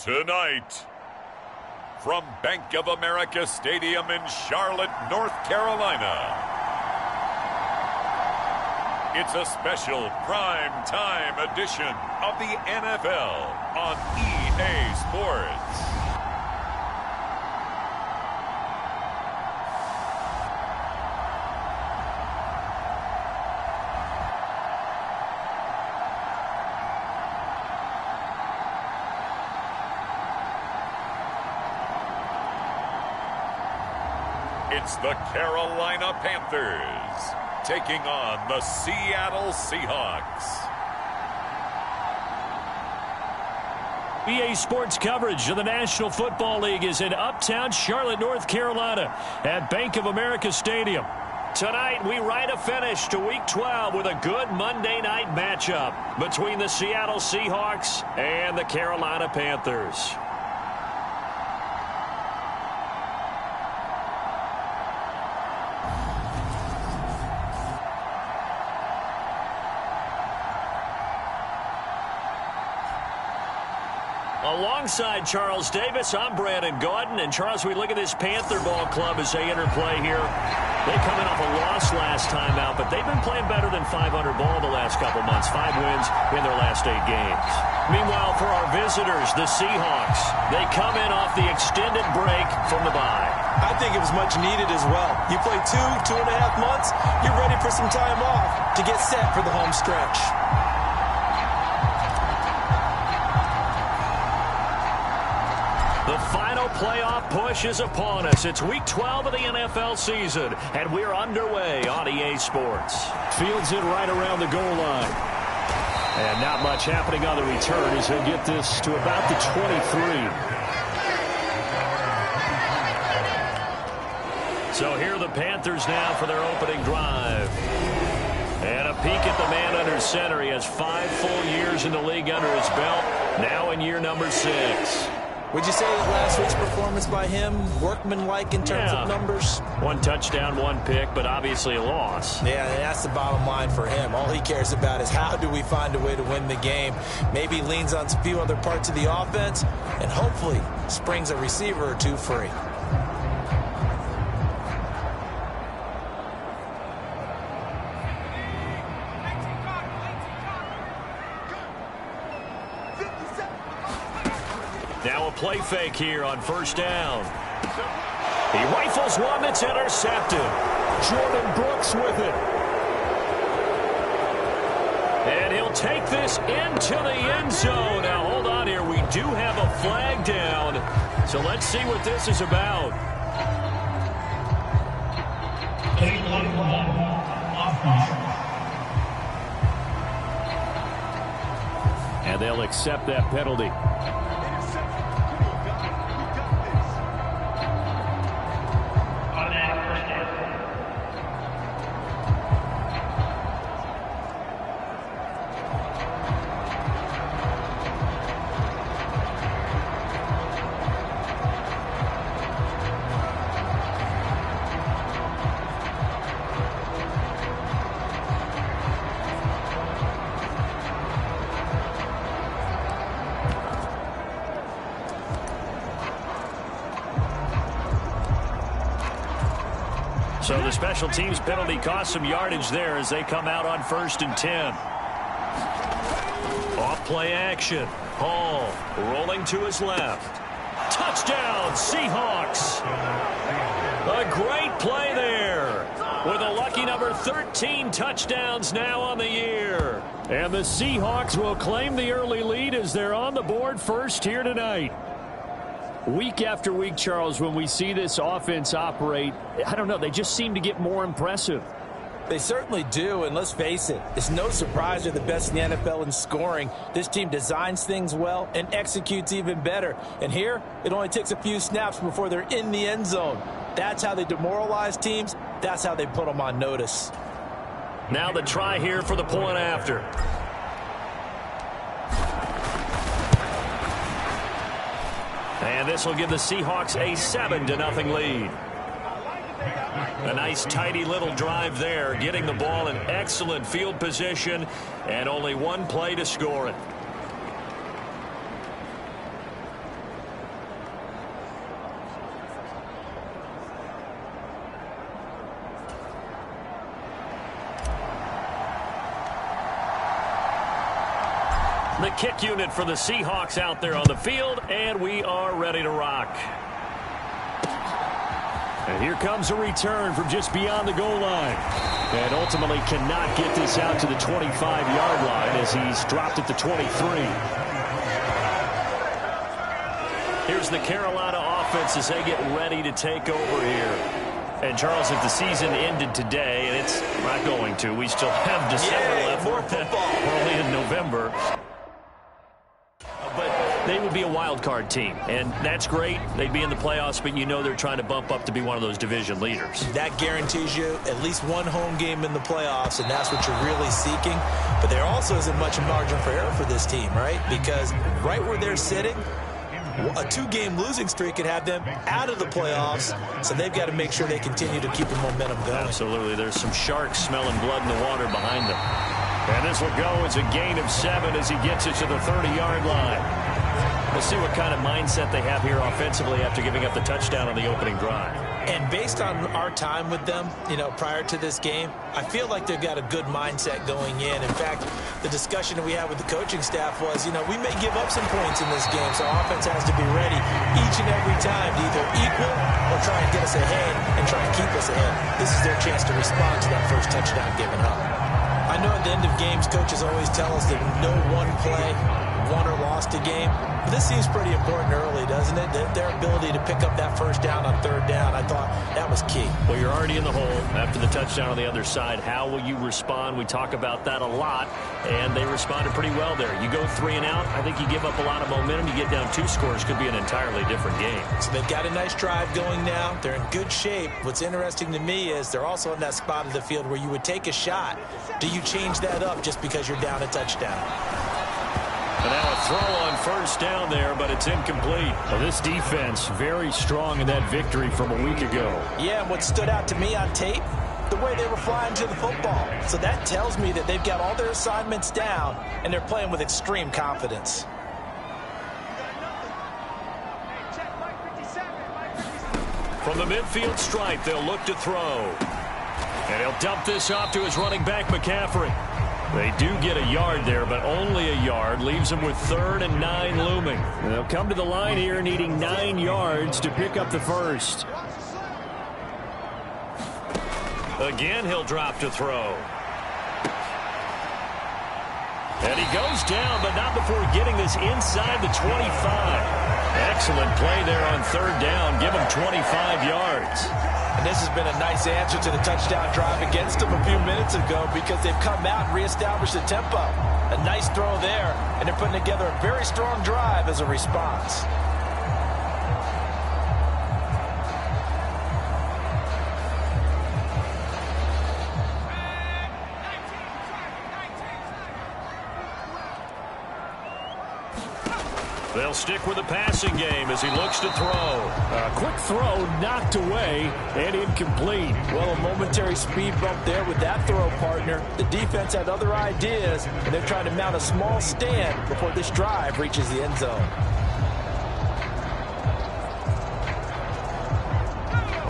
Tonight, from Bank of America Stadium in Charlotte, North Carolina, it's a special prime time edition of the NFL on EA Sports. It's the Carolina Panthers taking on the Seattle Seahawks. EA Sports coverage of the National Football League is in uptown Charlotte, North Carolina at Bank of America Stadium. Tonight, we write a finish to Week 12 with a good Monday night matchup between the Seattle Seahawks and the Carolina Panthers. Alongside Charles Davis, I'm Brandon Gordon. And Charles, we look at this Panther ball club as they enter play here. They come in off a loss last time out, but they've been playing better than 500 ball the last couple months. 5 wins in their last 8 games. Meanwhile, for our visitors, the Seahawks, they come in off the extended break from the bye. I think it was much needed as well. You play 2.5 months, you're ready for some time off to get set for the home stretch. The final playoff push is upon us. It's Week 12 of the NFL season, and we're underway on EA Sports. Fields it right around the goal line. And not much happening on the return as he'll get this to about the 23. So here are the Panthers now for their opening drive. And a peek at the man under center. He has 5 full years in the league under his belt, now in year number 6. Would you say that last week's performance by him, workmanlike in terms of numbers? 1 touchdown, 1 pick, but obviously a loss. Yeah, and that's the bottom line for him. All he cares about is how do we find a way to win the game. Maybe he leans on a few other parts of the offense and hopefully springs a receiver or 2 free. Now a play fake here on first down. He rifles one that's intercepted. Jordan Brooks with it. And he'll take this into the end zone. Now hold on here. We do have a flag down. So let's see what this is about. And they'll accept that penalty. So the special teams penalty cost some yardage there as they come out on 1st and 10. Off play action. Hall rolling to his left. Touchdown, Seahawks. A great play there with a lucky number 13 touchdowns now on the year. And the Seahawks will claim the early lead as they're on the board first here tonight. Week after week, Charles, when we see this offense operate, I don't know, they just seem to get more impressive. They certainly do, and let's face it, it's no surprise they're the best in the NFL in scoring. This team designs things well and executes even better. And here, it only takes a few snaps before they're in the end zone. That's how they demoralize teams. That's how they put them on notice. Now the try here for the point after. And this will give the Seahawks a 7-0 lead. A nice, tidy little drive there, getting the ball in excellent field position, and only 1 play to score it. kick unit for the Seahawks out there on the field, and we are ready to rock. And here comes a return from just beyond the goal line. And ultimately cannot get this out to the 25-yard line as he's dropped at the 23. Here's the Carolina offense as they get ready to take over here. And, Charles, if the season ended today, and it's not going to, we still have December left. More football. We're only in November. But they would be a wild card team, and that's great. They'd be in the playoffs, but you know they're trying to bump up to be one of those division leaders. That guarantees you at least one home game in the playoffs, and that's what you're really seeking. But there also isn't much margin for error for this team, right? Because right where they're sitting, a 2-game losing streak could have them out of the playoffs, so they've got to make sure they continue to keep the momentum going. Absolutely. There's some sharks smelling blood in the water behind them. And this will go as a gain of 7 as he gets it to the 30-yard line. We'll see what kind of mindset they have here offensively after giving up the touchdown on the opening drive. And based on our time with them, prior to this game, I feel like they've got a good mindset going in. In fact, the discussion that we had with the coaching staff was, we may give up some points in this game, so offense has to be ready each and every time to either equal or try and get us ahead and try and keep us ahead. This is their chance to respond to that first touchdown given up. I know at the end of games, coaches always tell us that no one play won or lost a game. But this seems pretty important early, doesn't it? Their ability to pick up that first down on third down, I thought that was key. Well, you're already in the hole after the touchdown on the other side. How will you respond? We talk about that a lot, and they responded pretty well there. You go 3 and out, I think you give up a lot of momentum. You get down 2 scores, could be an entirely different game. So they've got a nice drive going now. They're in good shape. What's interesting to me is they're also in that spot of the field where you would take a shot. Do you change that up just because you're down a touchdown? And now a throw on first down there, but it's incomplete. Well, this defense very strong in that victory from a week ago. Yeah, and what stood out to me on tape, the way they were flying to the football. So that tells me that they've got all their assignments down, and they're playing with extreme confidence. From the midfield stripe, they'll look to throw. And he'll dump this off to his running back, McCaffrey. They do get a yard there, but only a yard. Leaves them with 3rd and 9 looming. And they'll come to the line here needing 9 yards to pick up the first. Again, he'll drop to throw. And he goes down, but not before getting this inside the 25. Excellent play there on 3rd down. Give him 25 yards. And this has been a nice answer to the touchdown drive against them a few minutes ago because they've come out and reestablished the tempo. A nice throw there, and they're putting together a very strong drive as a response. They'll stick with the passing game as he looks to throw. A quick throw knocked away and incomplete. Well, a momentary speed bump there with that throw, partner. The defense had other ideas, and they're trying to mount a small stand before this drive reaches the end zone.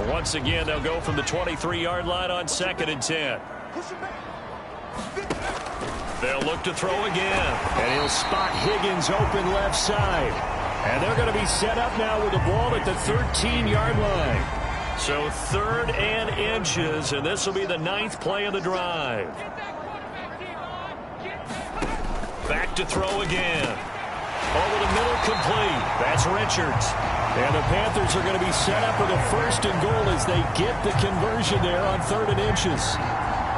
Once again, they'll go from the 23-yard line on 2nd and 10. They'll look to throw again. And he'll spot Higgins open left side. And they're going to be set up now with the ball at the 13-yard line. So 3rd and inches, and this will be the 9th play of the drive. Back to throw again. Over the middle, complete. That's Richards. And the Panthers are going to be set up with a 1st and goal as they get the conversion there on 3rd and inches.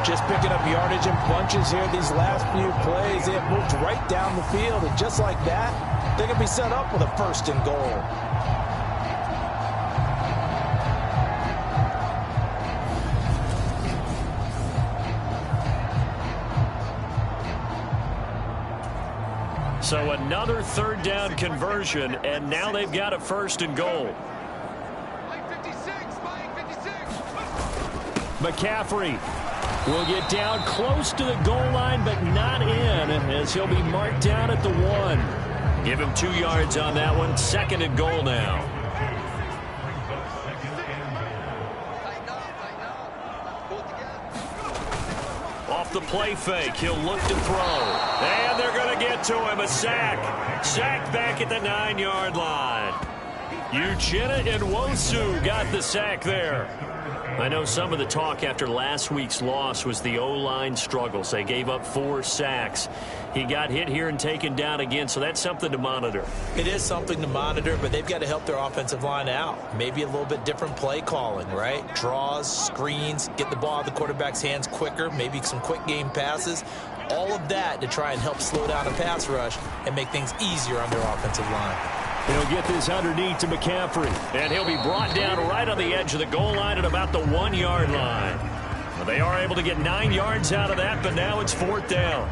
Just picking up yardage in bunches here these last few plays. They have moved right down the field, and just like that, they're going to be set up with a 1st and goal. So another 3rd down conversion, and now they've got a 1st and goal. McCaffrey will get down close to the goal line, but not in, as he'll be marked down at the 1. Give him 2 yards on that one. 2nd and goal now. Off the play fake. He'll look to throw. And they're going to get to him. A sack. Sack back at the 9-yard line. Uchenna Nwosu got the sack there. I know some of the talk after last week's loss was the O-line struggles. They gave up 4 sacks. He got hit here and taken down again, so that's something to monitor. It is something to monitor, but they've got to help their offensive line out. Maybe a little bit different play calling, right? Draws, screens, get the ball out of the quarterback's hands quicker, maybe some quick game passes. All of that to try and help slow down a pass rush and make things easier on their offensive line. He'll get this underneath to McCaffrey, and he'll be brought down right on the edge of the goal line at about the 1-yard line. Well, they are able to get 9 yards out of that, but now it's 4th down.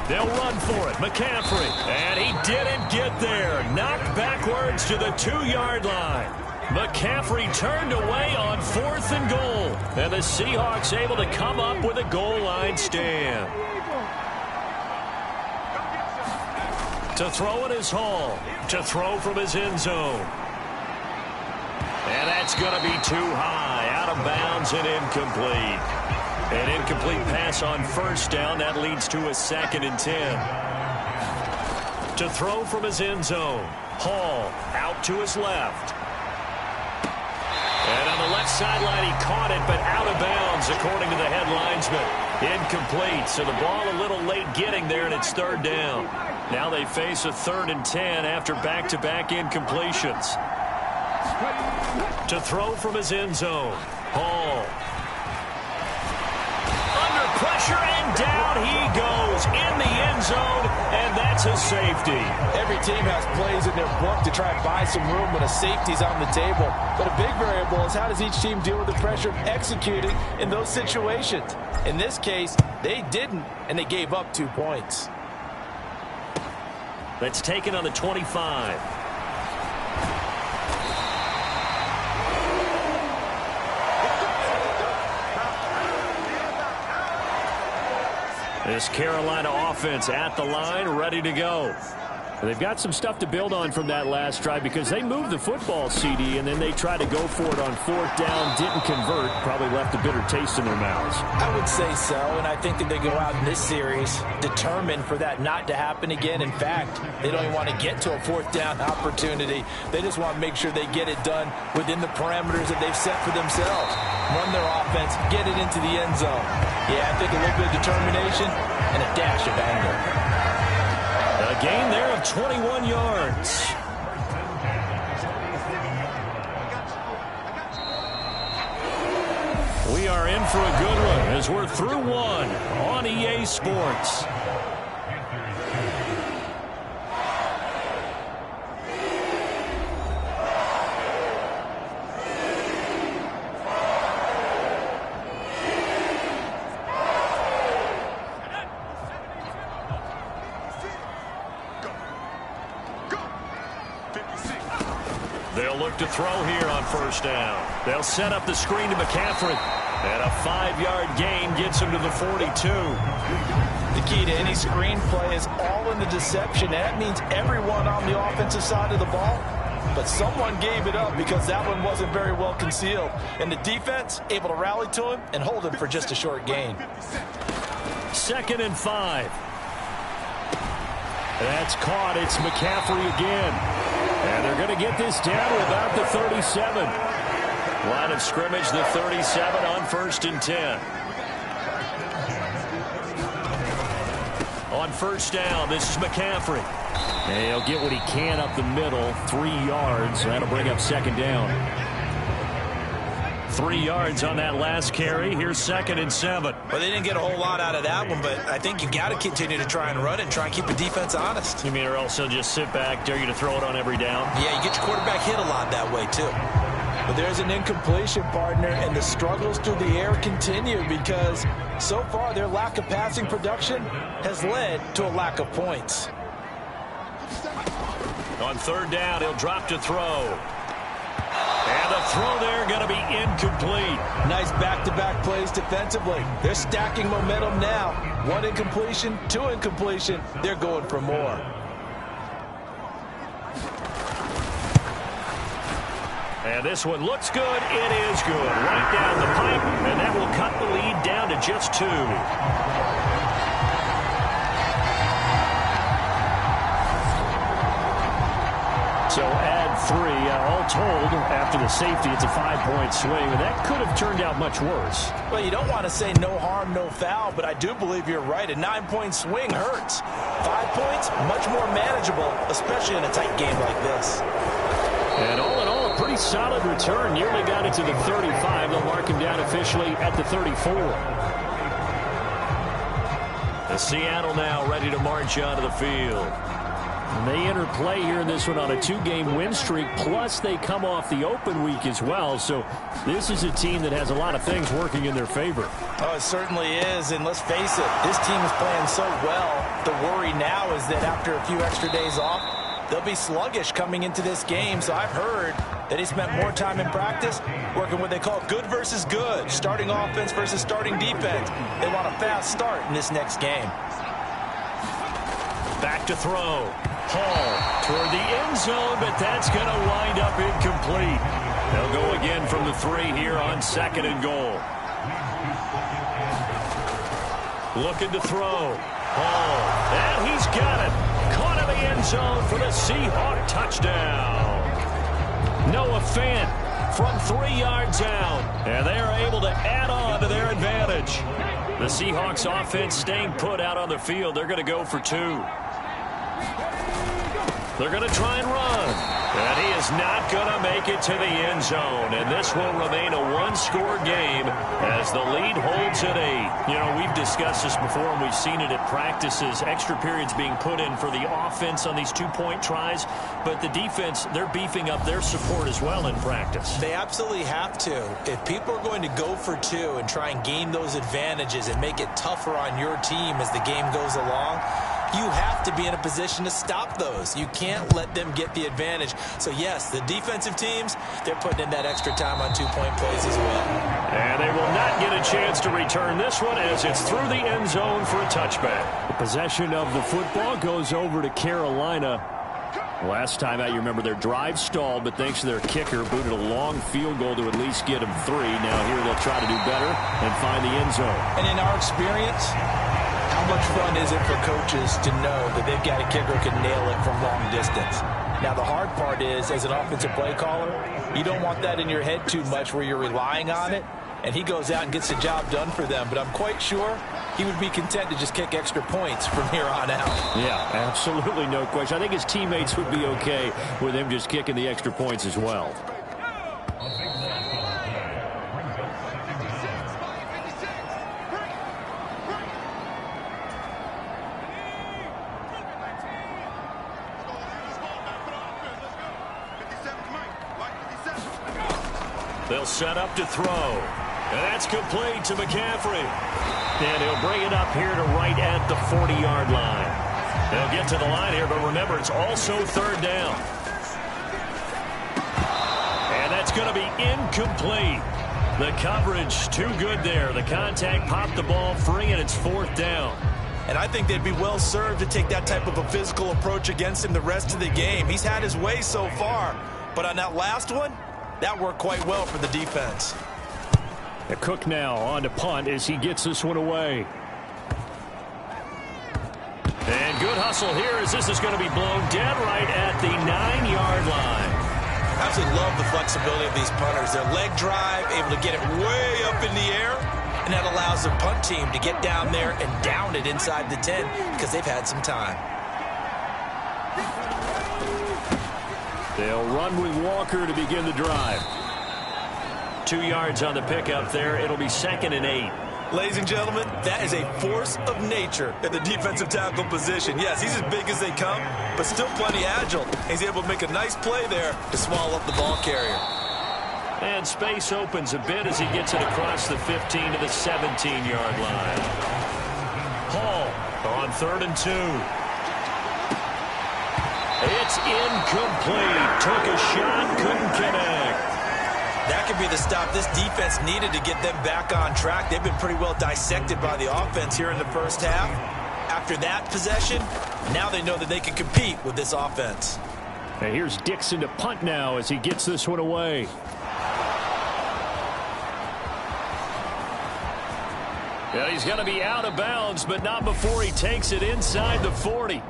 They'll run for it. McCaffrey, and he didn't get there. Knocked backwards to the 2-yard line. McCaffrey turned away on 4th and goal. And the Seahawks able to come up with a goal line stand. To throw it is Hall. To throw from his end zone. And that's going to be too high. Out of bounds and incomplete. An incomplete pass on 1st down. That leads to a 2nd and 10. To throw from his end zone. Hall out to his left. And on the left sideline, he caught it, but out of bounds, according to the head linesman. Incomplete, so the ball a little late getting there, and it's 3rd down. Now they face a 3rd and 10 after back-to-back incompletions. To throw from his end zone, Hall. Under pressure, and down he goes in the end zone, and that's a safety. Every team has plays in their book to try and buy some room when a safety's on the table. But a big variable is how does each team deal with the pressure of executing in those situations. In this case, they didn't, and they gave up 2 points. That's taken on the 25. This Carolina offense at the line, ready to go. They've got some stuff to build on from that last drive because they moved the football, CD, and then they tried to go for it on 4th down, didn't convert, probably left a bitter taste in their mouths. I would say so, and I think that they go out in this series determined for that not to happen again. In fact, they don't even want to get to a 4th down opportunity. They just want to make sure they get it done within the parameters that they've set for themselves. Run their offense, get it into the end zone. Yeah, I think a little bit of determination and a dash of anger. A gain there of 21 yards. We are in for a good one as we're through 1 on EA Sports. They'll look to throw here on 1st down. They'll set up the screen to McCaffrey. And a 5-yard gain gets him to the 42. The key to any screen play is all in the deception. That means everyone on the offensive side of the ball. But someone gave it up because that one wasn't very well concealed. And the defense able to rally to him and hold him for just a short gain. 2nd and 5. That's caught. It's McCaffrey again. And they're going to get this down to about the 37. Line of scrimmage, the 37 on 1st and 10. On 1st down, this is McCaffrey. And he'll get what he can up the middle, 3 yards. That'll bring up 2nd down. 3 yards on that last carry. Here's 2nd and 7. Well, they didn't get a whole lot out of that one, but I think you got to continue to try and run it and try and keep the defense honest. You mean or also just sit back, dare you to throw it on every down? Yeah, you get your quarterback hit a lot that way, too. But there's an incompletion, partner, and the struggles through the air continue because so far their lack of passing production has led to a lack of points. On 3rd down, he'll drop to throw. And the throw there going to be incomplete. Nice back-to-back plays defensively. They're stacking momentum now. 1 incompletion, 2 incompletion. They're going for more. And this one looks good. It is good. Right down the pipe, and that will cut the lead down to just 2. So add 3. All told, after the safety, it's a 5-point swing, and that could have turned out much worse. Well, you don't want to say no harm, no foul, but I do believe you're right. A 9-point swing hurts. 5 points, much more manageable, especially in a tight game like this. And all in all, a pretty solid return. Nearly got it to the 35. They'll mark him down officially at the 34. The Seattle now ready to march onto the field. And they enter play here in this one on a 2-game win streak, plus they come off the open week as well. So this is a team that has a lot of things working in their favor. Oh, it certainly is, and let's face it, this team is playing so well. The worry now is that after a few extra days off, they'll be sluggish coming into this game. So I've heard that he spent more time in practice working what they call good versus good, starting offense versus starting defense. They want a fast start in this next game. Back to throw. Hall toward the end zone, but that's going to wind up incomplete. They'll go again from the 3 here on 2nd and goal. Looking to throw. Hall, and he's got it. Caught in the end zone for the Seahawks touchdown. Noah Fant from 3 yards out, and they are able to add on to their advantage. The Seahawks offense staying put out on the field. They're going to go for 2. They're going to try and run. And he is not going to make it to the end zone. And this will remain a 1-score game as the lead holds at 8. You know, we've discussed this before, and we've seen it at practices. Extra periods being put in for the offense on these 2-point tries. But the defense, they're beefing up their support as well in practice. They absolutely have to. If people are going to go for 2 and try and gain those advantages and make it tougher on your team as the game goes along, you have to be in a position to stop those. You can't let them get the advantage. So, yes, the defensive teams, they're putting in that extra time on 2-point plays as well. And they will not get a chance to return this one as it's through the end zone for a touchback. The possession of the football goes over to Carolina. Last time out, you remember their drive stalled, but thanks to their kicker, booted a long field goal to at least get them 3. Now here they'll try to do better and find the end zone. And in our experience, how much fun is it for coaches to know that they've got a kicker who can nail it from long distance? Now, the hard part is, as an offensive play caller, you don't want that in your head too much where you're relying on it, and he goes out and gets the job done for them. But I'm quite sure he would be content to just kick extra points from here on out. Yeah, absolutely no question. I think his teammates would be okay with him just kicking the extra points as well. They'll set up to throw. And that's complete to McCaffrey. And he'll bring it up here to right at the 40-yard line. They'll get to the line here, but remember, it's also 3rd down. And that's going to be incomplete. The coverage too good there. The contact popped the ball free, and it's 4th down. And I think they'd be well served to take that type of a physical approach against him the rest of the game. He's had his way so far. But on that last one, that worked quite well for the defense. Cook now on to punt as he gets this one away. And good hustle here as this is going to be blown dead right at the 9-yard line. I absolutely love the flexibility of these punters. Their leg drive, able to get it way up in the air, and that allows the punt team to get down there and down it inside the 10 because they've had some time. They'll run with Walker to begin the drive. 2 yards on the pickup there. It'll be 2nd and 8. Ladies and gentlemen, that is a force of nature at the defensive tackle position. Yes, he's as big as they come, but still plenty agile. He's able to make a nice play there to swallow up the ball carrier. And space opens a bit as he gets it across the 15 to the 17-yard line. Hall on 3rd and 2. It's incomplete. Took a shot, couldn't connect. That could be the stop this defense needed to get them back on track. They've been pretty well dissected by the offense here in the first half. After that possession, now they know that they can compete with this offense. And here's Dixon to punt now as he gets this one away. Yeah, he's going to be out of bounds, but not before he takes it inside the 40.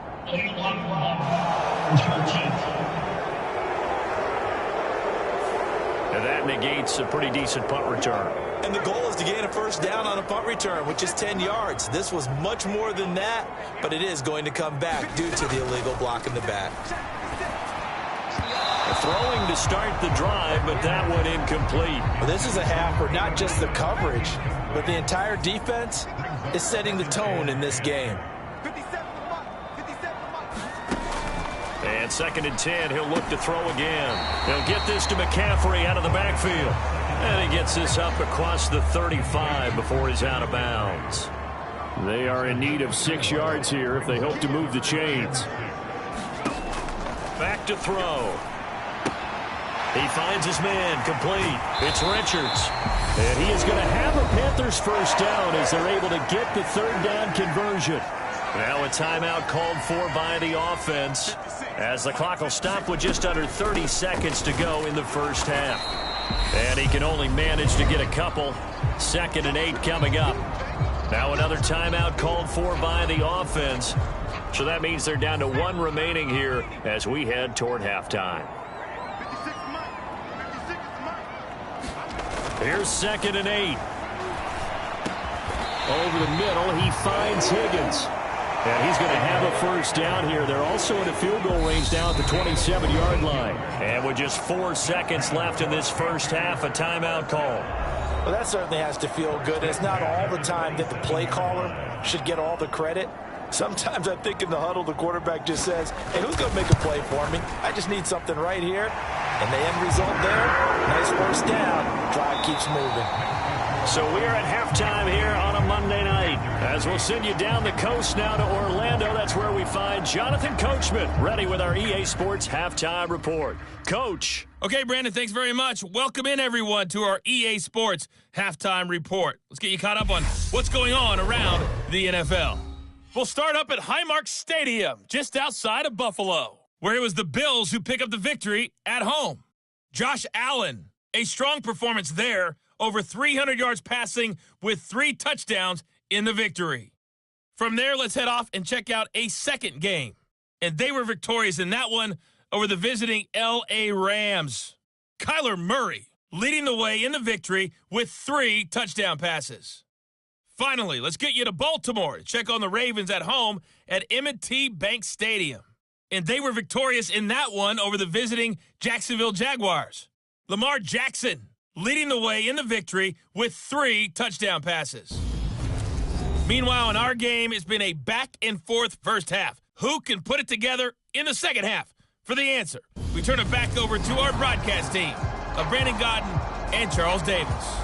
And that negates a pretty decent punt return. And the goal is to gain a first down on a punt return, which is 10 yards. This was much more than that, but it is going to come back due to the illegal block in the back. Throwing to start the drive, but that one incomplete. Well, this is a half where not just the coverage, but the entire defense is setting the tone in this game. And 2nd and 10, he'll look to throw again. He'll get this to McCaffrey out of the backfield. And he gets this up across the 35 before he's out of bounds. They are in need of 6 yards here if they hope to move the chains. Back to throw. He finds his man, complete. It's Richards. And he is going to have a Panthers first down as they're able to get the 3rd down conversion. Now a timeout called for by the offense as the clock will stop with just under 30 seconds to go in the first half. And he can only manage to get a couple. 2nd and 8 coming up. Now another timeout called for by the offense. So that means they're down to 1 remaining here as we head toward halftime. Here's 2nd and 8. Over the middle, he finds Higgins. And he's going to have a first down here. They're also in a field goal range now at the 27-yard line. And with just 4 seconds left in this first half, a timeout call. Well, that certainly has to feel good. It's not all the time that the play caller should get all the credit. Sometimes I think in the huddle, the quarterback just says, hey, who's going to make a play for me? I just need something right here. And the end result there, nice first down. Drive keeps moving. So we're at halftime here on a Monday night. As we'll send you down the coast now to Orlando. That's where we find Jonathan Coachman ready with our EA Sports Halftime Report. Coach. Okay, Brandon, thanks very much. Welcome in, everyone, to our EA Sports Halftime Report. Let's get you caught up on what's going on around the NFL. We'll start up at Highmark Stadium, just outside of Buffalo, where it was the Bills who pick up the victory at home. Josh Allen, a strong performance there, over 300 yards passing with 3 touchdowns in the victory. From there, let's head off and check out a second game. And they were victorious in that one over the visiting L.A. Rams. Kyler Murray leading the way in the victory with 3 touchdown passes. Finally, let's get you to Baltimore to check on the Ravens at home at M&T Bank Stadium. And they were victorious in that one over the visiting Jacksonville Jaguars. Lamar Jackson leading the way in the victory with 3 touchdown passes. Meanwhile, in our game, it's been a back-and-forth first half. Who can put it together in the second half? For the answer, we turn it back over to our broadcast team of Brandon Godden and Charles Davis.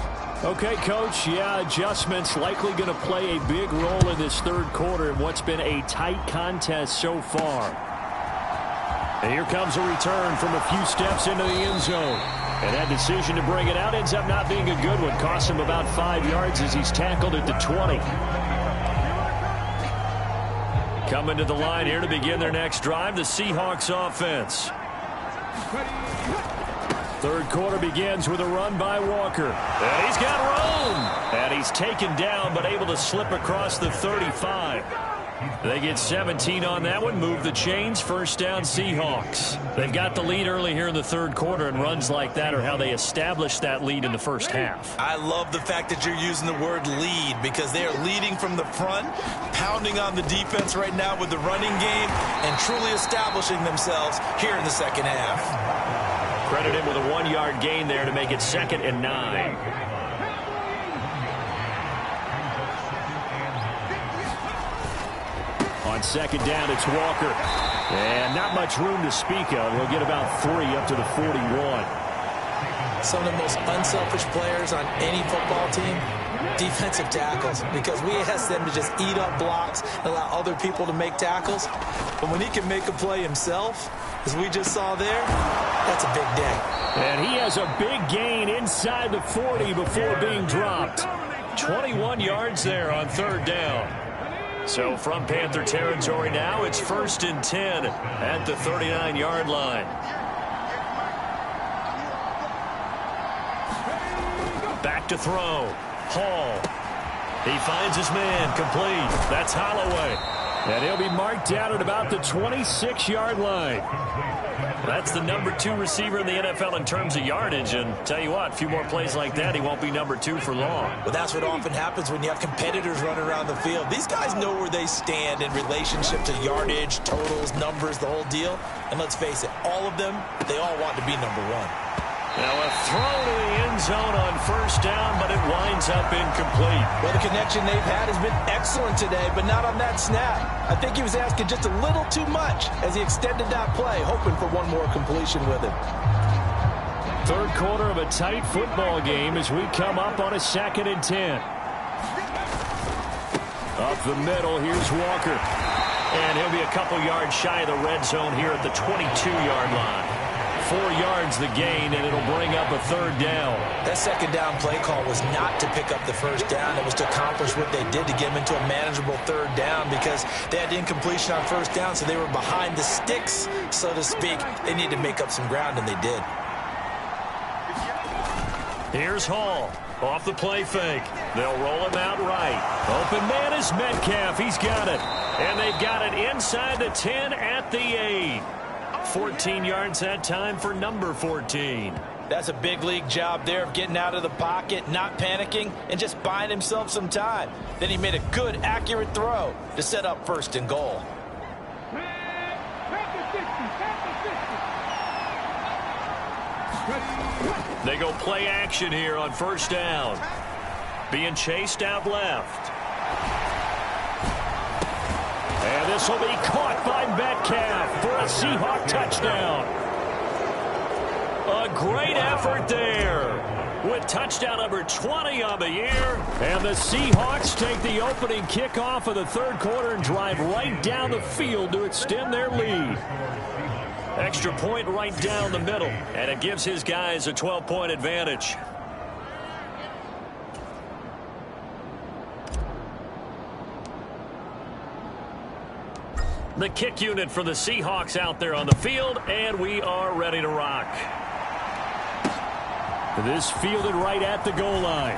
Okay, Coach, adjustments likely going to play a big role in this third quarter in what's been a tight contest so far. And here comes a return from a few steps into the end zone. And that decision to bring it out ends up not being a good one. Costs him about 5 yards as he's tackled at the 20. Coming to the line here to begin their next drive, the Seahawks offense. Third quarter begins with a run by Walker. And he's got room. And he's taken down but able to slip across the 35. They get 17 on that one, move the chains, first down Seahawks. They've got the lead early here in the third quarter, and runs like that are how they establish that lead in the first half. I love the fact that you're using the word lead because they are leading from the front, pounding on the defense right now with the running game, and truly establishing themselves here in the second half. Credit him with a 1-yard gain there to make it 2nd and 9. On second down, it's Walker. And not much room to speak of. He'll get about 3 up to the 41. Some of the most unselfish players on any football team, defensive tackles, because we ask them to just eat up blocks and allow other people to make tackles. But when he can make a play himself, as we just saw there, that's a big day. And he has a big gain inside the 40 before being dropped. 21 yards there on third down. So from Panther territory now, it's 1st and 10 at the 39-yard line. Back to throw. Hall. He finds his man. Complete. That's Holloway. And he'll be marked down at about the 26-yard line. That's the number 2 receiver in the NFL in terms of yardage. And tell you what, a few more plays like that, he won't be number 2 for long. Well, that's what often happens when you have competitors running around the field. These guys know where they stand in relationship to yardage, totals, numbers, the whole deal. And let's face it, all of them, they all want to be number 1. Now a throw to the end zone on 1st down, but it winds up incomplete. Well, the connection they've had has been excellent today, but not on that snap. I think he was asking just a little too much as he extended that play, hoping for one more completion with it. Third quarter of a tight football game as we come up on a 2nd and 10. Up the middle, here's Walker. And he'll be a couple yards shy of the red zone here at the 22-yard line. 4 yards the gain, and it'll bring up a 3rd down. That 2nd down play call was not to pick up the 1st down. It was to accomplish what they did to get them into a manageable 3rd down because they had incompletion on 1st down, so they were behind the sticks, so to speak. They needed to make up some ground, and they did. Here's Hall. Off the play fake. They'll roll him out right. Open man is Metcalf. He's got it. And they've got it inside the 10 at the 8. 14 yards that time for number 14. That's a big league job there of getting out of the pocket, not panicking, and just buying himself some time. Then he made a good, accurate throw to set up 1st and goal. They go play action here on 1st down. Being chased out left. And this will be caught by Metcalf for a Seahawk touchdown. A great effort there with touchdown number 20 on the year. And the Seahawks take the opening kickoff of the 3rd quarter and drive right down the field to extend their lead. Extra point right down the middle, and it gives his guys a 12-point advantage. The kick unit for the Seahawks out there on the field, and we are ready to rock. This fielded right at the goal line.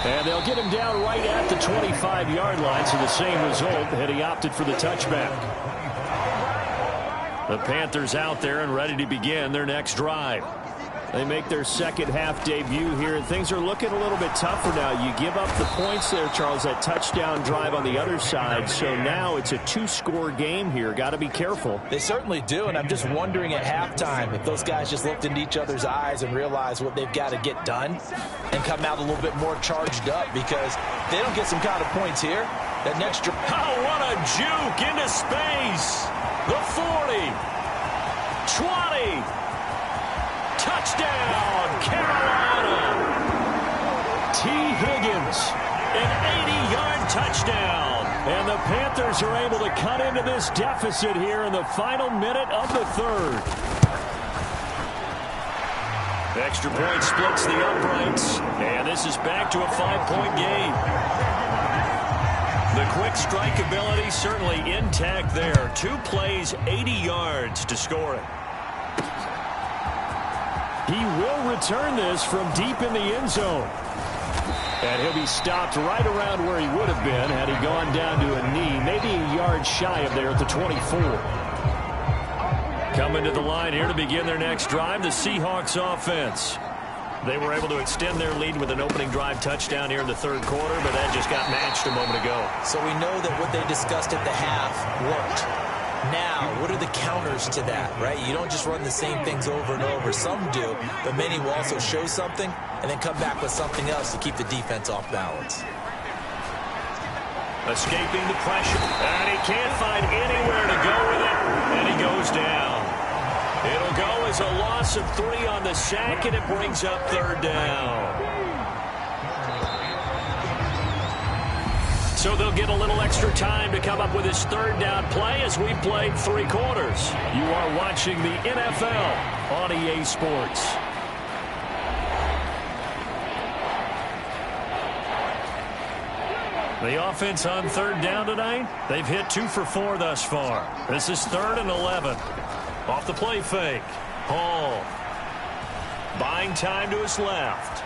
And they'll get him down right at the 25-yard line, so the same result, had he opted for the touchback. The Panthers out there and ready to begin their next drive. They make their 2nd half debut here, and things are looking a little bit tougher now. You give up the points there, Charles, that touchdown drive on the other side, so now it's a 2-score game here. Got to be careful. They certainly do, and I'm just wondering at halftime if those guys just looked into each other's eyes and realized what they've got to get done and come out a little bit more charged up, because if they don't get some kind of points here, that next drive. Oh, what a juke into space. The 40. 20. Touchdown, Carolina. T. Higgins, an 80-yard touchdown. And the Panthers are able to cut into this deficit here in the final minute of the 3rd. The extra point splits the uprights. And this is back to a 5-point game. The quick strike ability certainly intact there. 2 plays, 80 yards to score it. He will return this from deep in the end zone. And he'll be stopped right around where he would have been had he gone down to a knee, maybe a yard shy of there at the 24. Coming to the line here to begin their next drive, the Seahawks offense. They were able to extend their lead with an opening drive touchdown here in the 3rd quarter, but that just got matched a moment ago. So we know that what they discussed at the half worked. Now, what are the counters to that, right? You don't just run the same things over and over. Some do, but many will also show something and then come back with something else to keep the defense off balance. Escaping the pressure, and he can't find anywhere to go with it, and he goes down. It'll go as a loss of 3 on the sack, and it brings up 3rd down. So they'll get a little extra time to come up with his 3rd down play as we played 3 quarters. You are watching the NFL on EA Sports. The offense on third down tonight, they've hit 2 for 4 thus far. This is 3rd and 11. Off the play fake. Hall. Buying time to his left.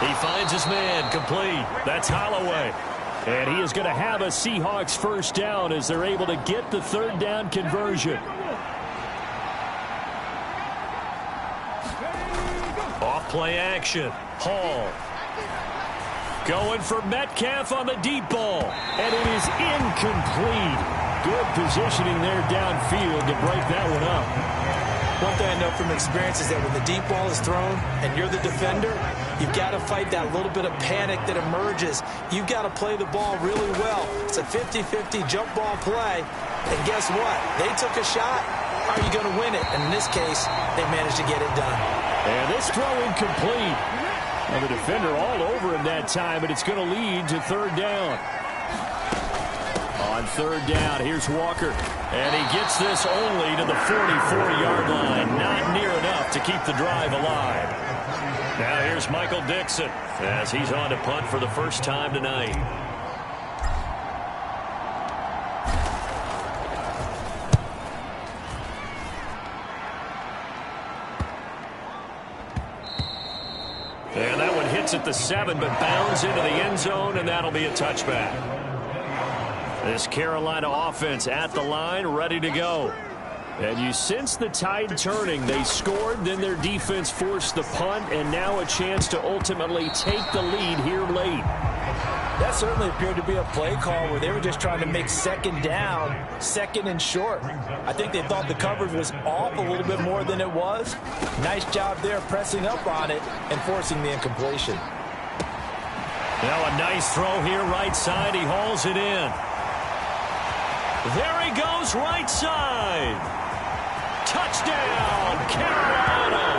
He finds his man complete. That's Holloway. And he is going to have a Seahawks first down as they're able to get the 3rd down conversion. Off play action. Hall. Going for Metcalf on the deep ball. And it is incomplete. Good positioning there downfield to break that one up. One thing I know from experience is that when the deep ball is thrown and you're the defender, you've got to fight that little bit of panic that emerges. You've got to play the ball really well. It's a 50-50 jump ball play. And guess what? They took a shot. Are you going to win it? And in this case, they managed to get it done. And this throw incomplete. And the defender all over him that time, but it's going to lead to 3rd down. On 3rd down, here's Walker. And he gets this only to the 44-yard line. Not near enough to keep the drive alive. Now here's Michael Dixon as he's on to punt for the first time tonight. And that one hits at the 7, but bounds into the end zone, and that'll be a touchback. This Carolina offense at the line, ready to go. And you sense the tide turning. They scored, then their defense forced the punt, and now a chance to ultimately take the lead here late. That certainly appeared to be a play call where they were just trying to make 2nd down, 2nd and short. I think they thought the coverage was off a little bit more than it was. Nice job there pressing up on it and forcing the incompletion. Now a nice throw here right side. He hauls it in. There he goes right side. Touchdown, Carolina.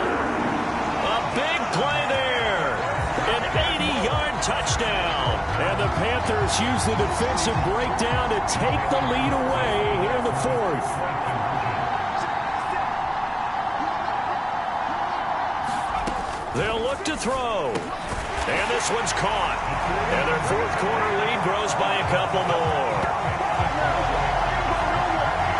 A big play there. An 80-yard touchdown. And the Panthers use the defensive breakdown to take the lead away here in the 4th. They'll look to throw. And this one's caught. And their 4th quarter lead grows by a couple more.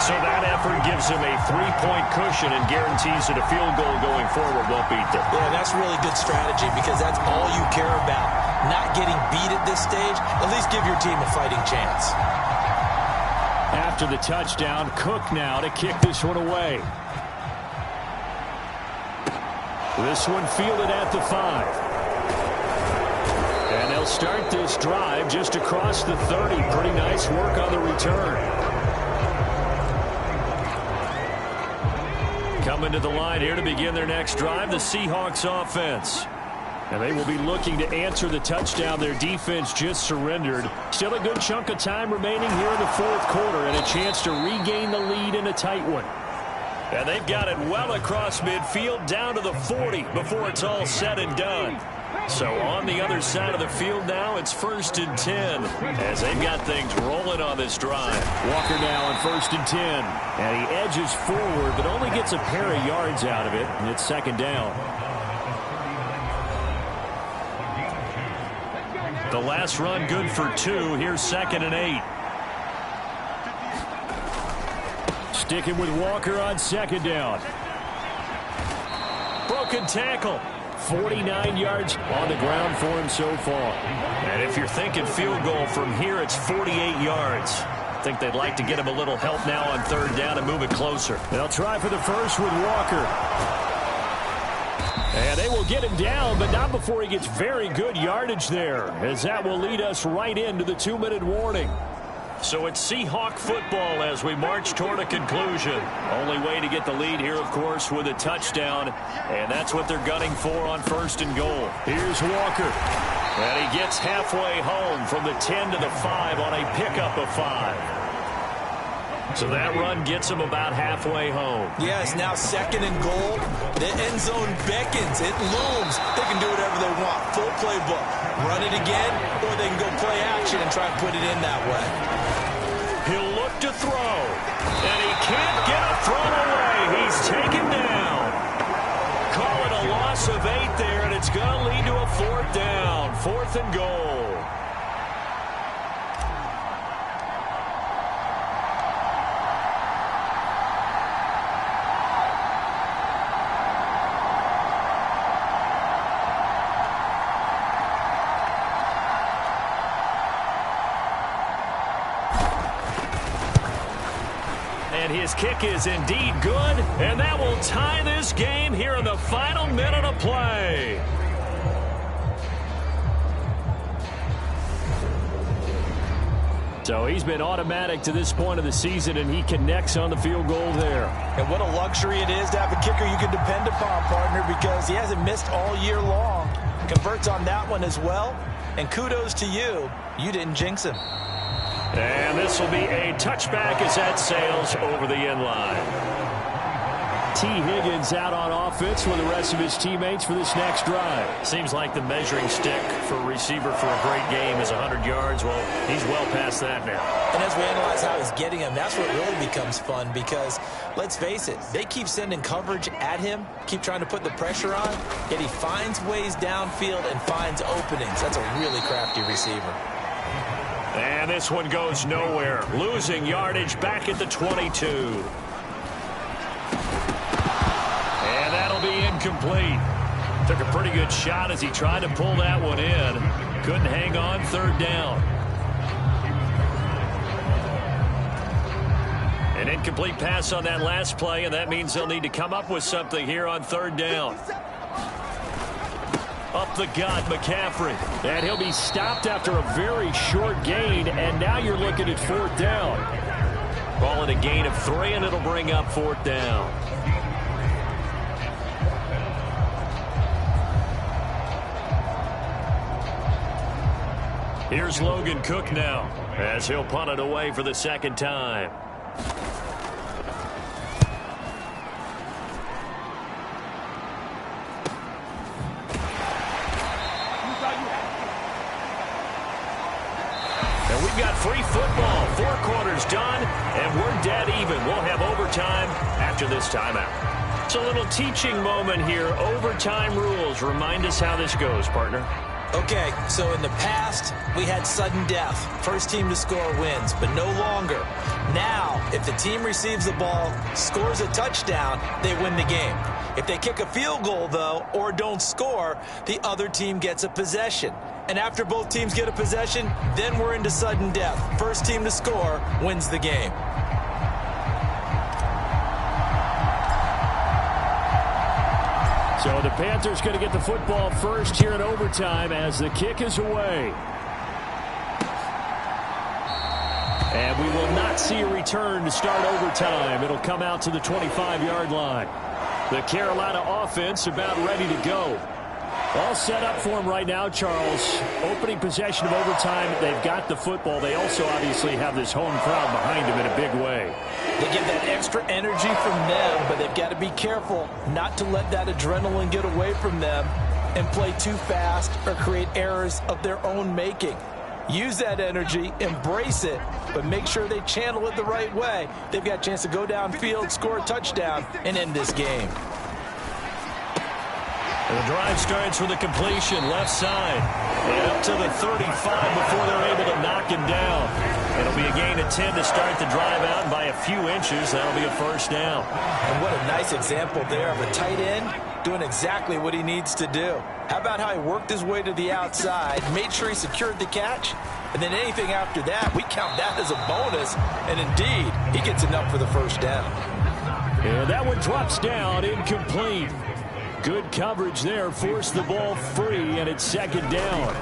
So that effort gives him a 3-point cushion and guarantees that a field goal going forward won't beat them. Yeah, that's really good strategy because that's all you care about. Not getting beat at this stage, at least give your team a fighting chance. After the touchdown, Cook now to kick this one away. This one fielded at the 5. And they'll start this drive just across the 30. Pretty nice work on the return. Coming to the line here to begin their next drive, the Seahawks offense. And they will be looking to answer the touchdown their defense just surrendered. Still a good chunk of time remaining here in the 4th quarter and a chance to regain the lead in a tight one. And they've got it well across midfield down to the 40 before it's all said and done. So on the other side of the field now, it's 1st and 10 as they've got things rolling on this drive. Walker now on 1st and 10. And he edges forward, but only gets a pair of yards out of it, and it's 2nd down. The last run good for 2. Here's 2nd and 8. Sticking with Walker on 2nd down. Broken tackle. 49 yards on the ground for him so far. And if you're thinking field goal from here, it's 48 yards. I think they'd like to get him a little help now on 3rd down and move it closer. They'll try for the first with Walker. And they will get him down, but not before he gets very good yardage there, as that will lead us right into the 2-minute warning. So it's Seahawk football as we march toward a conclusion. Only way to get the lead here, of course, with a touchdown. And that's what they're gunning for on 1st and goal. Here's Walker. And he gets halfway home from the 10 to the 5 on a pickup of 5. So that run gets him about halfway home. Yes, now 2nd and goal. The end zone beckons. It looms. They can do whatever they want. Full playbook. Run it again, or they can go play action and try and put it in that way. He'll look to throw, and he can't get a throw away. He's taken down. Call it a loss of 8 there, and it's going to lead to a 4th down. 4th and goal. And his kick is indeed good, and that will tie this game here in the final minute of play. So he's been automatic to this point of the season, and he connects on the field goal there. And what a luxury it is to have a kicker you can depend upon, partner, because he hasn't missed all year long. Converts on that one as well. And kudos to you. You didn't jinx him. And this will be a touchback as that sails over the end line. T. Higgins out on offense with the rest of his teammates for this next drive. Seems like the measuring stick for a receiver for a great game is 100 yards. Well, he's well past that now. And as we analyze how he's getting him, that's what really becomes fun because, let's face it, they keep sending coverage at him, keep trying to put the pressure on, yet he finds ways downfield and finds openings. That's a really crafty receiver. And this one goes nowhere. Losing yardage back at the 22. And that'll be incomplete. Took a pretty good shot as he tried to pull that one in. Couldn't hang on, third down. An incomplete pass on that last play, and that means they'll need to come up with something here on third down. Up the gut, McCaffrey. And he'll be stopped after a very short gain, and now you're looking at fourth down. Ball in a gain of 3, and it'll bring up fourth down. Here's Logan Cook now, as he'll punt it away for the second time. And we've got free football. 4 quarters done, and we're dead even. We'll have overtime after this timeout. It's a little teaching moment here. Overtime rules. Remind us how this goes, partner. Okay, so in the past, we had sudden death. First team to score wins, but no longer. Now, if the team receives the ball, scores a touchdown, they win the game. If they kick a field goal, though, or don't score, the other team gets a possession. And after both teams get a possession, then we're into sudden death. First team to score wins the game. So the Panthers going to get the football first here in overtime as the kick is away. And we will not see a return to start overtime. It'll come out to the 25-yard line. The Carolina offense about ready to go. All set up for him right now, Charles. Opening possession of overtime. They've got the football. They also obviously have this home crowd behind them in a big way. They get that extra energy from them, but they've got to be careful not to let that adrenaline get away from them and play too fast or create errors of their own making. Use that energy, embrace it, but make sure they channel it the right way. They've got a chance to go downfield, score a touchdown, and end this game. The drive starts with a completion left side and up to the 35 before they're able to knock him down. It'll be a gain of 10 to start the drive out, and by a few inches, that'll be a first down. And what a nice example there of a tight end doing exactly what he needs to do. How about how he worked his way to the outside, made sure he secured the catch, and then anything after that, we count that as a bonus, and indeed, he gets enough for the first down. And that one drops down, incomplete. Good coverage there, forced the ball free, and it's second down.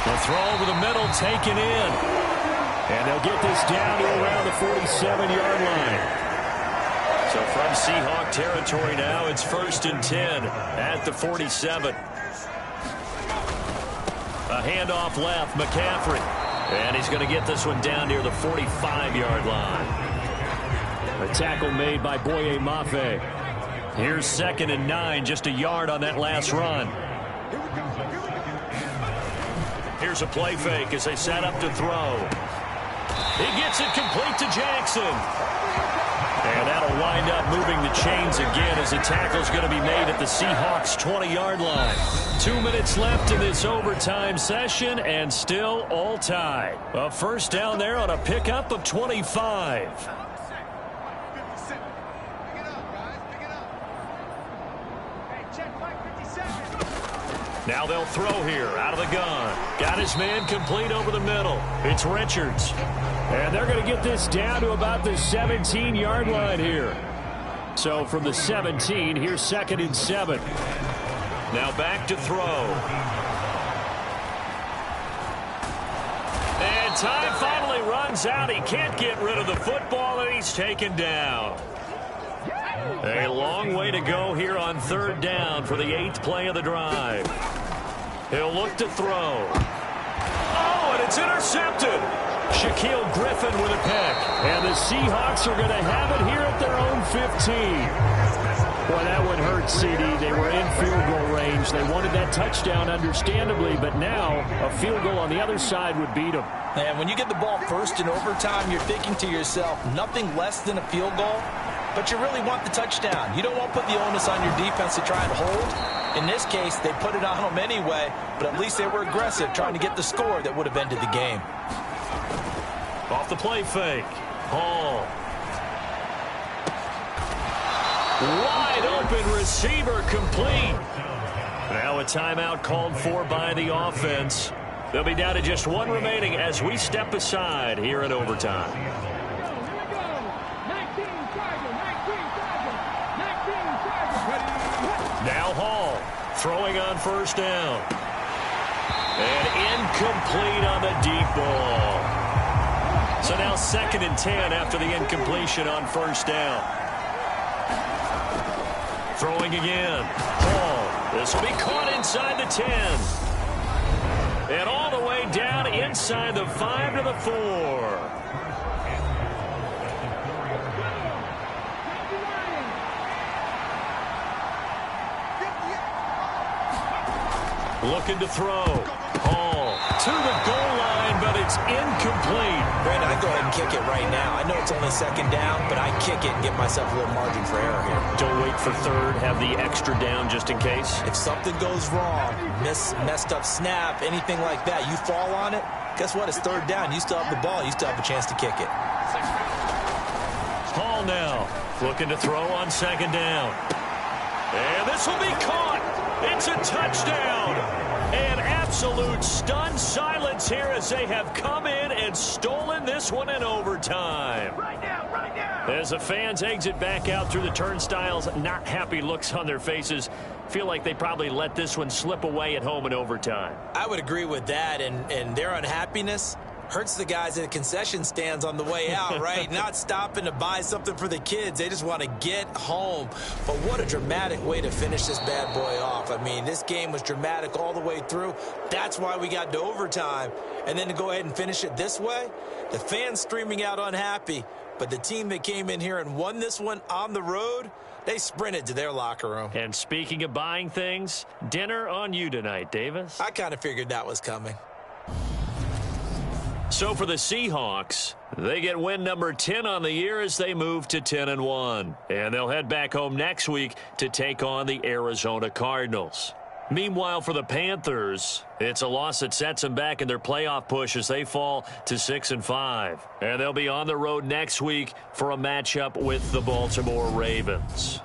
The throw over the middle taken in. And they'll get this down to around the 47-yard line. So from Seahawk territory now, it's 1st and 10 at the 47. A handoff left, McCaffrey. And he's going to get this one down near the 45-yard line. A tackle made by Boye Mafe. Here's 2nd and 9, just a yard on that last run. Here's a play fake as they set up to throw. He gets it complete to Jackson. And that'll wind up moving the chains again as the tackle's going to be made at the Seahawks 20-yard line. 2 minutes left in this overtime session and still all tied. A first down there on a pickup of 25. Now they'll throw here out of the gun. Got his man complete over the middle. It's Richards. And they're going to get this down to about the 17-yard line here. So from the 17, here's 2nd and 7. Now back to throw. And time finally runs out. He can't get rid of the football, and he's taken down. A long way to go here on 3rd down for the 8th play of the drive. He'll look to throw. Oh, and it's intercepted. Shaquille Griffin with a pick. And the Seahawks are going to have it here at their own 15. Boy, that would hurt, CD. They were in field goal range. They wanted that touchdown, understandably, but now a field goal on the other side would beat them. And when you get the ball first in overtime, you're thinking to yourself, nothing less than a field goal, but you really want the touchdown. You don't want to put the onus on your defense to try and hold. In this case, they put it on them anyway, but at least they were aggressive, trying to get the score that would have ended the game. Off the play fake. Hall. Wide open receiver complete. Now a timeout called for by the offense. They'll be down to just one remaining as we step aside here in overtime. Now Hall throwing on 1st down. And incomplete on the deep ball. So now 2nd and 10 after the incompletion on 1st down. Throwing again. Hall. This will be caught inside the 10. And all the way down inside the 5 to the 4. Looking to throw. Hall to the goal line, but it's incomplete. Brandon, I'd go ahead and kick it right now. I know it's only 2nd down, but I kick it and give myself a little margin for error here. Don't wait for 3rd. Have the extra down just in case. If something goes wrong, messed up snap, anything like that, you fall on it, guess what? It's 3rd down. You still have the ball. You still have a chance to kick it. Hall now looking to throw on 2nd down. And this will be caught. It's a touchdown. And absolute stunned silence here as they have come in and stolen this one in overtime. Right now. As the fans exit back out through the turnstiles, not happy looks on their faces. Feel like they probably let this one slip away at home in overtime. I would agree with that, and their unhappiness hurts the guys in the concession stands on the way out, right? Not stopping to buy something for the kids. They just want to get home. But what a dramatic way to finish this bad boy off. I mean, this game was dramatic all the way through. That's why we got to overtime. And then to go ahead and finish it this way, the fans streaming out unhappy. But the team that came in here and won this one on the road, they sprinted to their locker room. And speaking of buying things, dinner on you tonight, Davis. I kind of figured that was coming. So for the Seahawks, they get win number 10 on the year as they move to 10-1. And they'll head back home next week to take on the Arizona Cardinals. Meanwhile, for the Panthers, it's a loss that sets them back in their playoff push as they fall to 6-5. And they'll be on the road next week for a matchup with the Baltimore Ravens.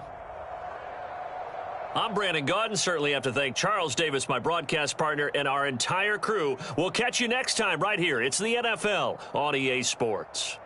I'm Brandon Gaudin. Certainly have to thank Charles Davis, my broadcast partner, and our entire crew. We'll catch you next time right here. It's the NFL on EA Sports.